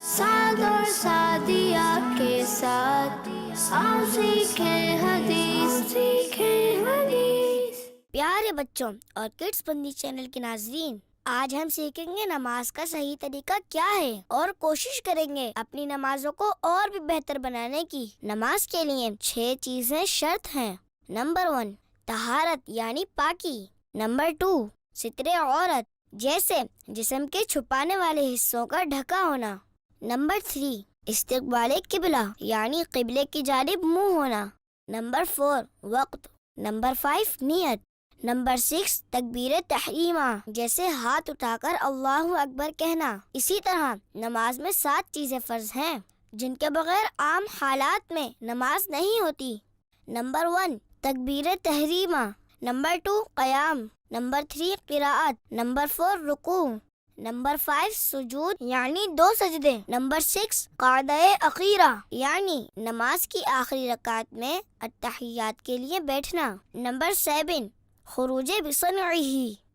سعد اور سعدیہ کے ساتھ آؤ سیکھیں حدیث پیارے بچوں اور کڈس بندی چینل کے ناظرین، آج ہم سیکھیں گے نماز کا صحیح طریقہ کیا ہے اور کوشش کریں گے اپنی نمازوں کو اور بھی بہتر بنانے کی۔ نماز کے لیے 6 چیزیں شرط ہیں۔ نمبر 1، طہارت یعنی پاکی۔ نمبر 2، ستر عورت جیسے جسم کے چھپانے والے حصوں کا ڈھکا ہونا۔ نمبر 3، استقبال قبلہ یعنی قبلے کی جانب منہ ہونا۔ نمبر 4، وقت۔ نمبر 5، نیت۔ نمبر 6، تکبیر تحریمہ جیسے ہاتھ اٹھا کر اللہ اکبر کہنا۔ اسی طرح نماز میں 7 چیزیں فرض ہیں جن کے بغیر عام حالات میں نماز نہیں ہوتی۔ نمبر 1، تکبیر تحریمہ۔ نمبر 2، قیام۔ نمبر 3، قراءت۔ نمبر 4، رکوع۔ نمبر 5، سجود یعنی 2 سجدے۔ نمبر 6، قعدہ اخیرہ یعنی نماز کی آخری رکعت میں التحیات کے لیے بیٹھنا۔ نمبر 7، خروج بصنعہ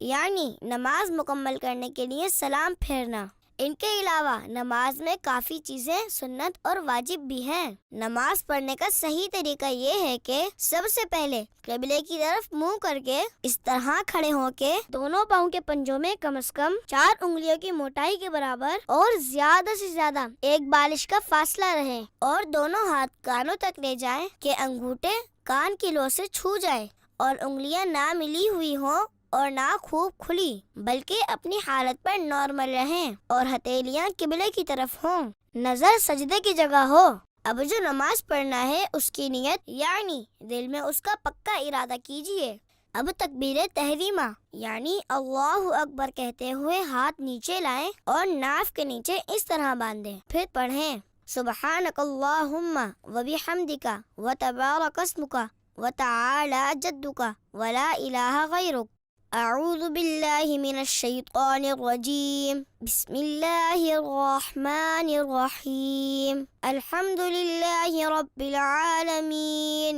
یعنی نماز مکمل کرنے کے لیے سلام پھیرنا۔ ان کے علاوہ نماز میں کافی چیزیں سنت اور واجب بھی ہیں۔ نماز پڑھنے کا صحیح طریقہ یہ ہے کہ سب سے پہلے قبلے کی طرف منہ کر کے اس طرح کھڑے ہو کے دونوں پاؤں کے پنجوں میں کم از کم 4 انگلیوں کی موٹائی کے برابر اور زیادہ سے زیادہ 1 بالش کا فاصلہ رہے، اور دونوں ہاتھ کانوں تک لے جائیں کہ انگوٹھے کان کی لو سے چھو جائے، اور انگلیاں نہ ملی ہوئی ہوں اور نہ خوب کھلی بلکہ اپنی حالت پر نارمل رہیں، اور ہتھیلیاں قبلے کی طرف ہوں، نظر سجدے کی جگہ ہو۔ اب جو نماز پڑھنا ہے اس کی نیت یعنی دل میں اس کا پکا ارادہ کیجئے۔ اب تکبیر تحریمہ یعنی اللہ اکبر کہتے ہوئے ہاتھ نیچے لائیں اور ناف کے نیچے اس طرح باندھیں، پھر پڑھیں سبحانک اللہم وبحمدک وتبارک اسمک وتعالی جدک ولا الہ غیرک۔ اعوذ باللہ من الشیطان الرجیم، بسم اللہ الرحمن الرحیم، الحمد للہ رب العالمین،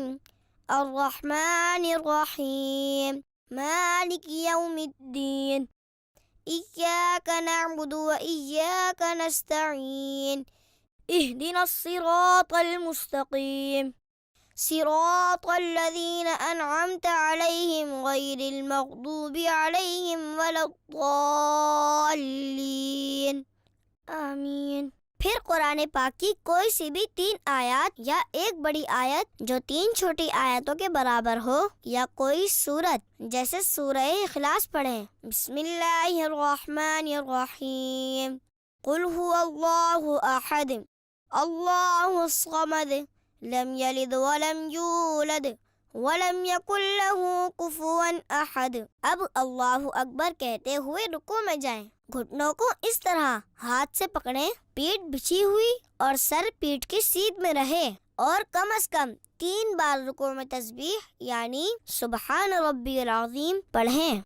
الرحمن الرحیم، مالک یوم الدین، ایاک نعبد و ایاک نستعین، اہدنا الصراط المستقیم، صراط الذین انعمت علیہم غیر المغضوب علیہم ولا الضالین، آمین۔ پھر قرآن پاک کی کوئی سی بھی 3 آیات یا ایک بڑی آیت جو 3 چھوٹی آیتوں کے برابر ہو، یا کوئی سورت جیسے سورہ اخلاص پڑھیں۔ بسم اللہ الرحمن الرحیم، قل هو اللہ احد، اللہ الصمد، لم یلد ولم یولد ولم یکن لہ کفوا احد۔ اب اللہ اکبر کہتے ہوئے رکوع میں جائیں، گھٹنوں کو اس طرح ہاتھ سے پکڑیں، پیٹھ بچھی ہوئی اور سر پیٹھ کی سیدھ میں رہے، اور کم از کم 3 بار رکوع میں تسبیح یعنی سبحان ربی العظیم پڑھیں۔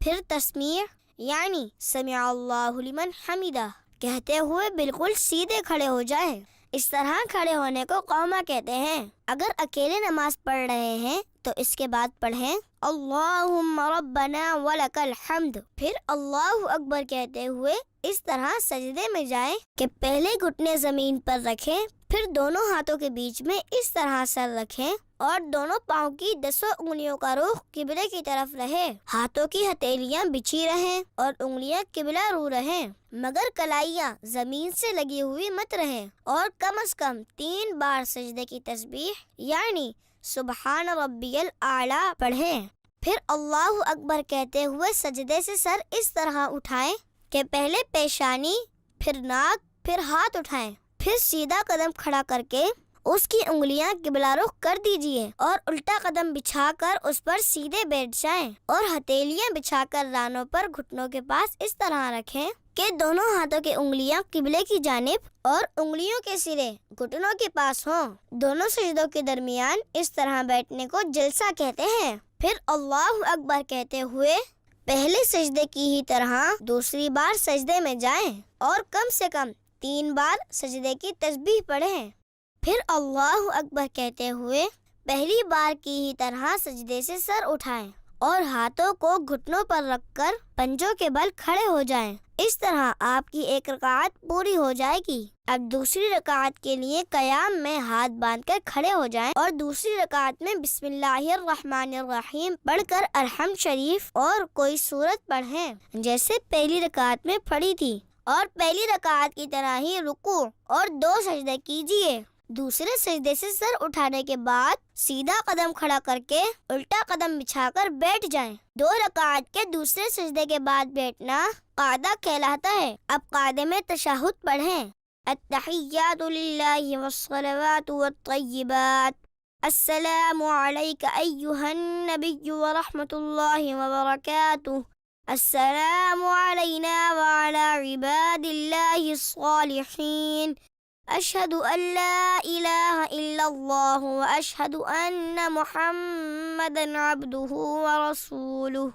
پھر تسمیع یعنی سمع اللہ لمن حمدہ کہتے ہوئے بالکل سیدھے کھڑے ہو جائیں۔ اس طرح کھڑے ہونے کو قوما کہتے ہیں۔ اگر اکیلے نماز پڑھ رہے ہیں تو اس کے بعد پڑھیں اللہم ربنا ولک الحمد، پھر اللہ اکبر کہتے ہوئے اس طرح سجدے میں جائیں کہ پہلے گھٹنے زمین پر رکھیں، پھر دونوں ہاتھوں کے بیچ میں اس طرح سر رکھیں، اور دونوں پاؤں کی 10 انگلیوں کا رخ قبلے کی طرف رہے، ہاتھوں کی ہتھیلیاں بچھی رہیں اور انگلیاں قبلہ رو رہیں، مگر کلائیاں زمین سے لگی ہوئی مت رہیں، اور کم از کم 3 بار سجدے کی تسبیح یعنی سبحان ربی الاعلی پڑھیں۔ پھر اللہ اکبر کہتے ہوئے سجدے سے سر اس طرح اٹھائیں کہ پہلے پیشانی، پھر ناک، پھر ہاتھ اٹھائیں، پھر سیدھا قدم کھڑا کر کے اس کی انگلیاں قبلہ رخ کر دیجئے، اور الٹا قدم بچھا کر اس پر سیدھے بیٹھ جائیں، اور ہتھیلیاں بچھا کر رانوں پر گھٹنوں کے پاس اس طرح رکھیں کہ دونوں ہاتھوں کی انگلیاں قبلے کی جانب اور انگلیوں کے سرے گھٹنوں کے پاس ہوں۔ دونوں سجدوں کے درمیان اس طرح بیٹھنے کو جلسہ کہتے ہیں۔ پھر اللہ اکبر کہتے ہوئے پہلے سجدے کی ہی طرح دوسری بار سجدے میں جائیں، اور کم سے کم 3 بار سجدے کی تسبیح پڑھیں۔ پھر اللہ اکبر کہتے ہوئے پہلی بار کی ہی طرح سجدے سے سر اٹھائیں، اور ہاتھوں کو گھٹنوں پر رکھ کر پنجوں کے بل کھڑے ہو جائیں۔ اس طرح آپ کی ایک رکعت پوری ہو جائے گی۔ اب دوسری رکعت کے لیے قیام میں ہاتھ باندھ کر کھڑے ہو جائیں اور دوسری رکعت میں بسم اللہ الرحمن الرحیم پڑھ کر الحمد شریف اور کوئی سورت پڑھیں جیسے پہلی رکعت میں پڑھی تھی، اور پہلی رکعت کی طرح ہی رکوع اور 2 سجدے کیجیے۔ دوسرے سجدے سے سر اٹھانے کے بعد سیدھا قدم کھڑا کر کے الٹا قدم بچھا کر بیٹھ جائیں۔ 2 رکعت کے دوسرے سجدے کے بعد بیٹھنا قعدہ کہلاتا ہے۔ اب قعدے میں تشہد پڑھیں۔ التحیات للہ والصلوات والطیبات، السلام علیک ایہا النبی ورحمۃ اللہ وبرکاتہ، السلام علینا وعلی عباد اللہ الصالحین، اشہد ان لا الہ الا اللہ واشہد ان محمدا عبدہ ورسولہ۔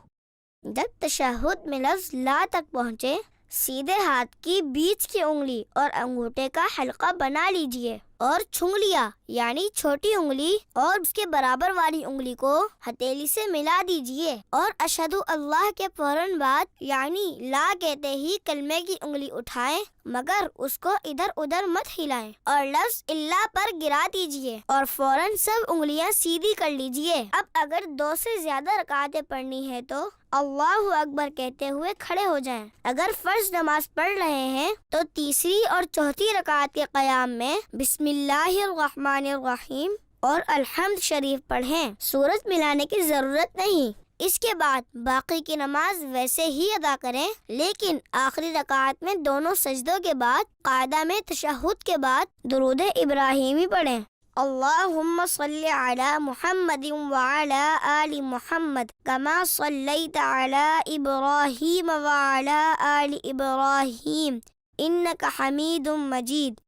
جب تشہد میں لفظ لا تک پہنچے، سیدھے ہاتھ کی بیچ کی انگلی اور انگوٹھے کا حلقہ بنا لیجئے اور چھنگلیاں یعنی چھوٹی انگلی اور اس کے برابر والی انگلی کو ہتھیلی سے ملا دیجئے، اور اشہد اللہ کے فوراً بعد یعنی لا کہتے ہی کلمے کی انگلی اٹھائیں، مگر اس کو ادھر ادھر مت ہلائیں، اور لفظ اللہ پر گرا دیجئے اور فوراً سب انگلیاں سیدھی کر لیجئے۔ اب اگر 2 سے زیادہ رکعتیں پڑھنی ہے تو اللہ اکبر کہتے ہوئے کھڑے ہو جائیں۔ اگر فرض نماز پڑھ رہے ہیں تو تیسری اور چوتھی رکعت کے قیام میں بسم اللہ الرحمن الرحیم اور الحمد شریف پڑھیں، سورت ملانے کی ضرورت نہیں۔ اس کے بعد باقی کی نماز ویسے ہی ادا کریں، لیکن آخری رکعت میں دونوں سجدوں کے بعد قاعدہ میں تشہد کے بعد درود ابراہیمی پڑھیں۔ اللہم صلی علی محمد وعلی آل محمد کما صلیت علی ابراہیم وعلی آل ابراہیم انک حمید مجید۔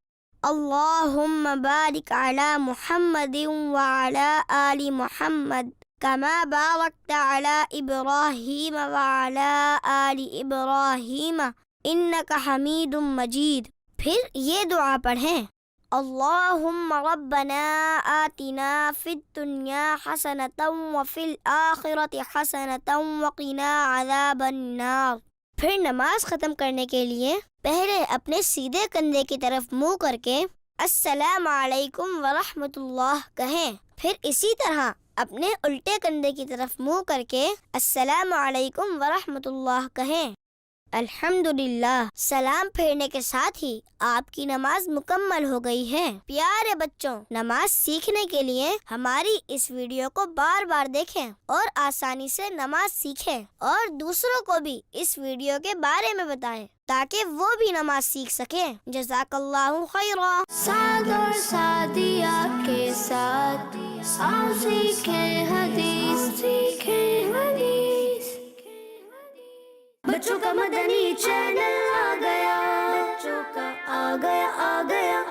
اللہم بارک علی محمد وعلی آل محمد کما بارکت علی ابراہیم وعلی آل ابراہیم انک حمید مجید۔ پھر یہ دعا پڑھیں، اللہم ربنا آتنا فی الدنیا حسنۃ وفی الآخرۃ حسنۃ وقنا عذاب النار۔ پھر نماز ختم کرنے کے لیے پہلے اپنے سیدھے کندھے کی طرف منہ کر کے السلام علیکم ورحمۃ اللہ کہیں، پھر اسی طرح اپنے الٹے کندھے کی طرف منہ کر کے السلام علیکم ورحمۃ اللہ کہیں۔ الحمدللہ، سلام پھیرنے کے ساتھ ہی آپ کی نماز مکمل ہو گئی ہے۔ پیارے بچوں، نماز سیکھنے کے لیے ہماری اس ویڈیو کو بار بار دیکھیں اور آسانی سے نماز سیکھیں، اور دوسروں کو بھی اس ویڈیو کے بارے میں بتائیں تاکہ وہ بھی نماز سیکھ سکیں۔ جزاک اللہ خیرا۔ سعد اور سعدیہ کے ساتھ آؤ سیکھیں حدیث، سیکھیں حدیث۔ بچوں کا مدنی چینل آ گیا، بچوں کا آ گیا